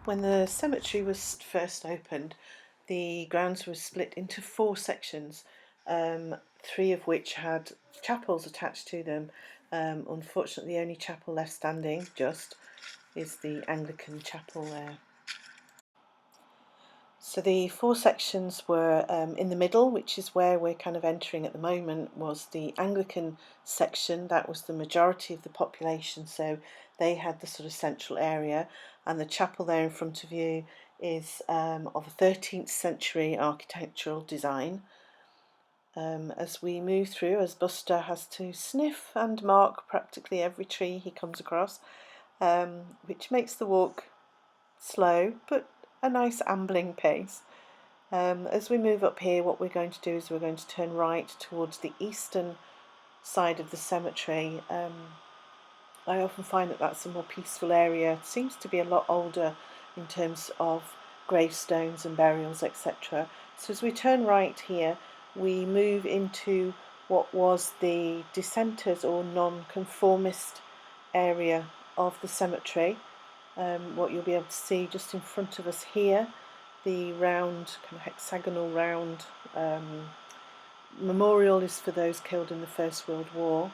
When the cemetery was first opened, the grounds were split into 4 sections, 3 of which had chapels attached to them. Unfortunately, the only chapel left standing is the Anglican chapel there. So the 4 sections were in the middle, which is where we're kind of entering at the moment, was the Anglican section. That was the majority of the population, so they had the sort of central area, and the chapel there in front of you is of a 13th century architectural design. As we move through, as Buster has to sniff and mark practically every tree he comes across, which makes the walk slow but a nice ambling pace. As we move up here, what we're going to do is we're going to turn right towards the eastern side of the cemetery. I often find that that's a more peaceful area. It seems to be a lot older in terms of gravestones and burials, etc. So as we turn right here, we move into what was the dissenters or non-conformist area of the cemetery. What you'll be able to see just in front of us here, the round, kind of hexagonal round memorial is for those killed in the First World War.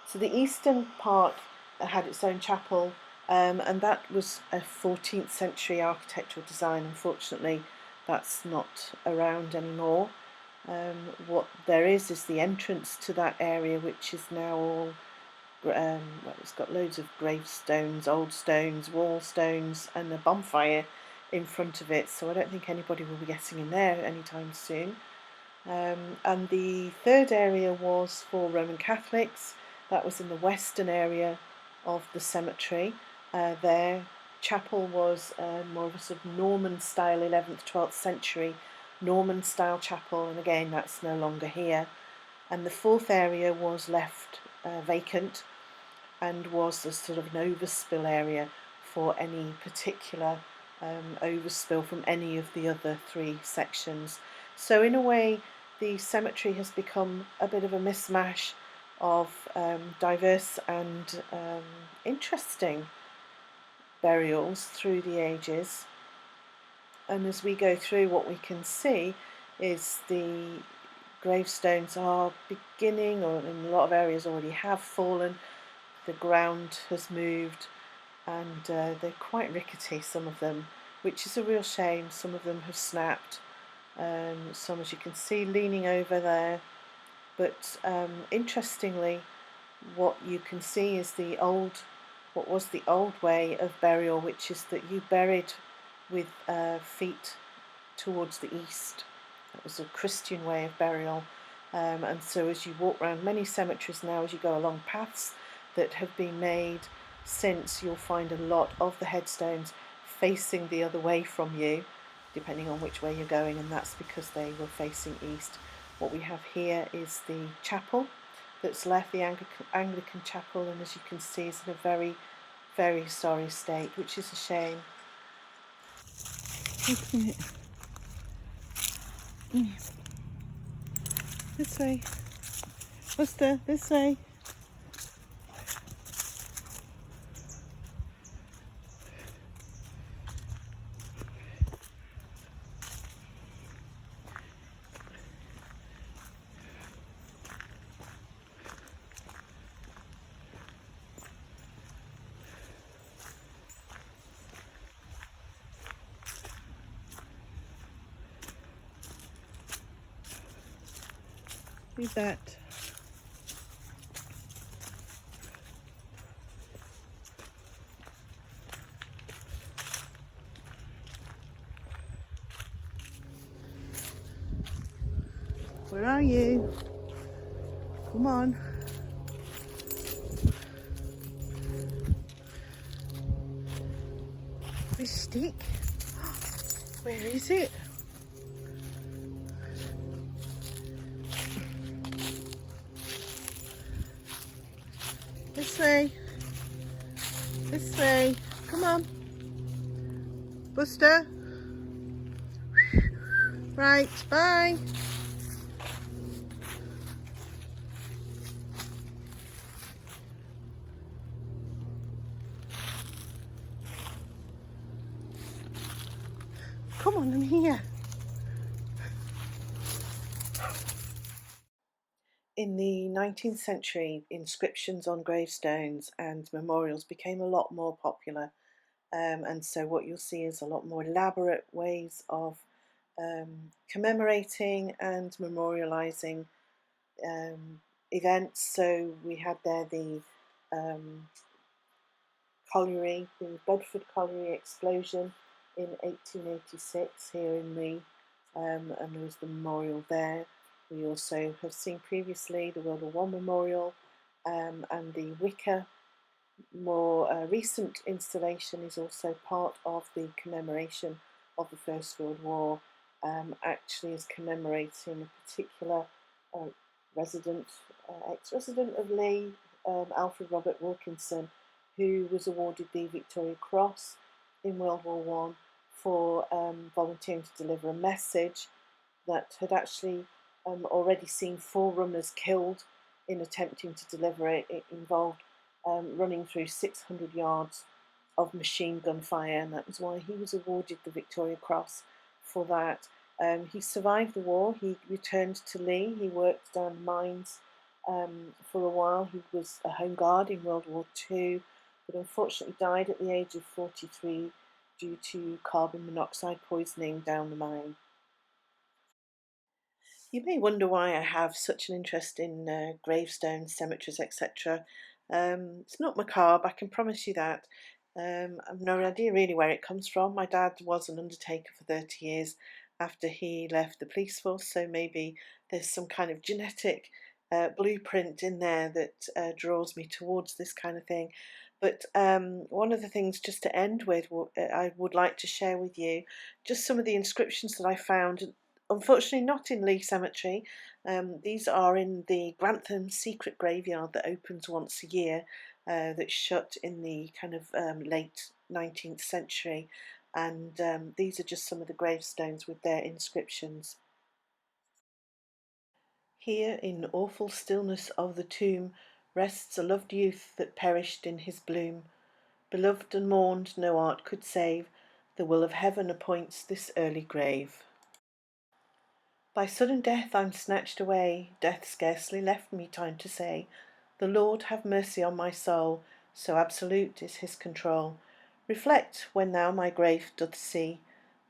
So the eastern part had its own chapel, and that was a 14th century architectural design. Unfortunately, that's not around anymore. What there is the entrance to that area, which is now all well, it's got loads of gravestones, old stones, wall stones, and a bonfire in front of it, so I don't think anybody will be getting in there anytime soon. And the third area was for Roman Catholics. That was in the western area of the cemetery. Their chapel was more of a sort of Norman style, 11th, 12th century Norman style chapel, and again that's no longer here. And the fourth area was left vacant and was a sort of an overspill area for any particular overspill from any of the other 3 sections. So in a way, the cemetery has become a bit of a mishmash of diverse and interesting burials through the ages. And as we go through, what we can see is the gravestones are beginning, or in a lot of areas already have fallen. The ground has moved, and they're quite rickety, some of them, which is a real shame. Some of them have snapped, some, as you can see, leaning over there. But interestingly, what you can see is what was the old way of burial, which is that you buried with feet towards the east. That was a Christian way of burial. And so as you walk around many cemeteries now, as you go along paths that have been made since, you'll find a lot of the headstones facing the other way from you, depending on which way you're going, and that's because they were facing east. What we have here is the chapel that's left, the Anglican chapel, and as you can see, it's in a very, very sorry state, which is a shame. Wait a minute. This way. Buster, this way. Leave that. Where are you? Come on. This stick? Where is it? This way. This way. Come on. Buster. Right, bye. Come on, I'm here. In the 19th century, inscriptions on gravestones and memorials became a lot more popular. And so what you'll see is a lot more elaborate ways of commemorating and memorialising events. So we had there the um, colliery, the Bedford Colliery explosion in 1886 here in Leigh, and there was the memorial there. We also have seen previously the World War One memorial, and the Wicker more recent installation is also part of the commemoration of the First World War. Actually is commemorating a particular uh, resident, ex-resident of Leigh, Alfred Robert Wilkinson, who was awarded the Victoria Cross in World War One for volunteering to deliver a message that had actually already seen 4 runners killed in attempting to deliver it. It involved running through 600 yards of machine gun fire, and that was why he was awarded the Victoria Cross for that. He survived the war. He returned to Leigh. He worked down mines for a while. He was a home guard in World War II, but unfortunately died at the age of 43 due to carbon monoxide poisoning down the mine. You may wonder why I have such an interest in gravestones, cemeteries, etc. It's not macabre, I can promise you that. I've no idea really where it comes from. My dad was an undertaker for 30 years after he left the police force, so maybe there's some kind of genetic blueprint in there that draws me towards this kind of thing. But one of the things, just to end with, I would like to share with you just some of the inscriptions that I found. Unfortunately, not in Leigh Cemetery. These are in the Grantham secret graveyard that opens once a year, that's shut in the kind of late 19th century. And these are just some of the gravestones with their inscriptions. Here, in awful stillness of the tomb, rests a loved youth that perished in his bloom. Beloved and mourned, no art could save. The will of heaven appoints this early grave. By sudden death I'm snatched away, death scarcely left me time to say, The Lord have mercy on my soul, so absolute is his control. Reflect when thou my grave doth see,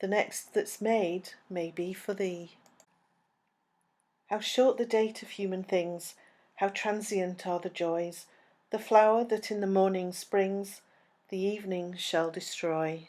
the next that's made may be for thee. How short the date of human things, how transient are the joys, the flower that in the morning springs, the evening shall destroy.